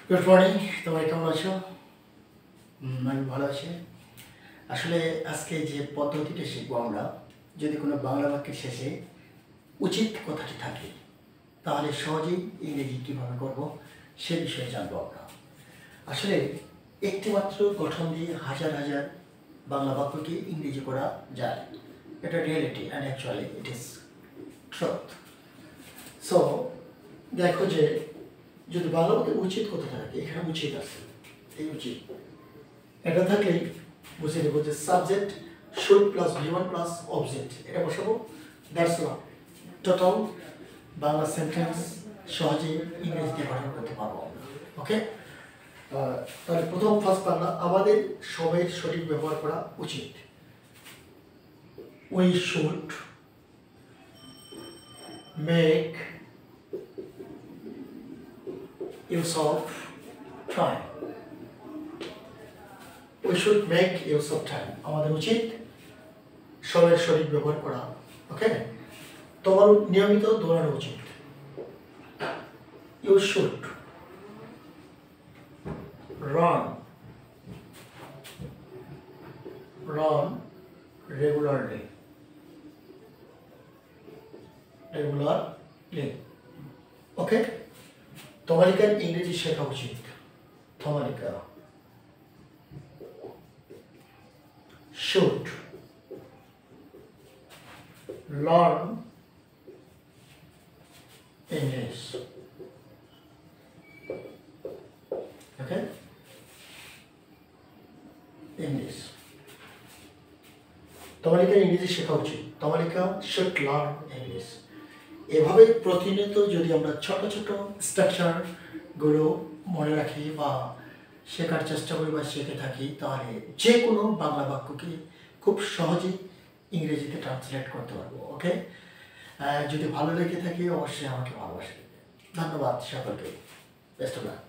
Good morning, তোমরা কেমন আছো? আমি ভালো আছি। আসলে আজকে যে পদ্ধতিটা শিখবো আমরা, যদি কোনো বাংলা বাক্যের শেষে উচিত কথাটি থাকে তাহলে সহজেই ইংরেজি কীভাবে করবো সে বিষয়ে জানবো আমরা। আসলে একটিমাত্র গঠন দিয়ে হাজার হাজার বাংলা বাক্যকে ইংরেজি করা যায়। এটা reality and actually it is truth. So দেখো যে যদি বাংলা বাক্যে উচিত কথা থাকে, এখানে উচিত আছে, এই উচিত এটা থাকলেই বুঝে নেব যে subject should plus V1 plus object এটা বসাবো। That's all. Total Bangla sentence সহজে ইংরেজিতে গঠন করতে পারবো। ওকে, তাহলে প্রথম ফার্স্ট বাংলা, আমাদের সময়ের সঠিক ব্যবহার করা উচিত। We should make use of time. We should make use of time. আমাদের উচিত সময়ের সঠিক ব্যবহার করা। ওকে, তোমার নিয়মিত দৌড়ানো উচিত। You should run regularly. ওকে, তোমালিকার ইংরেজি শেখা উচিত। তোমালিকা should learn English. Okay? English. তোমালিকা ইংরেজি শেখা উচিত। তোমালিকা should learn English. এভাবে প্রতিনিয়ত যদি আমরা ছোট ছোট স্ট্রাকচারগুলো মনে রাখি বা শেখার চেষ্টা করি বা শিখে থাকি, তাহলে যে কোনো বাংলা বাক্যকে খুব সহজেই ইংরেজিতে ট্রান্সলেট করতে পারবো। ওকে, যদি ভালো লেগে থাকে অবশ্যই আমাকে ভালোবাসে। ধন্যবাদ সকলকে। Best of luck.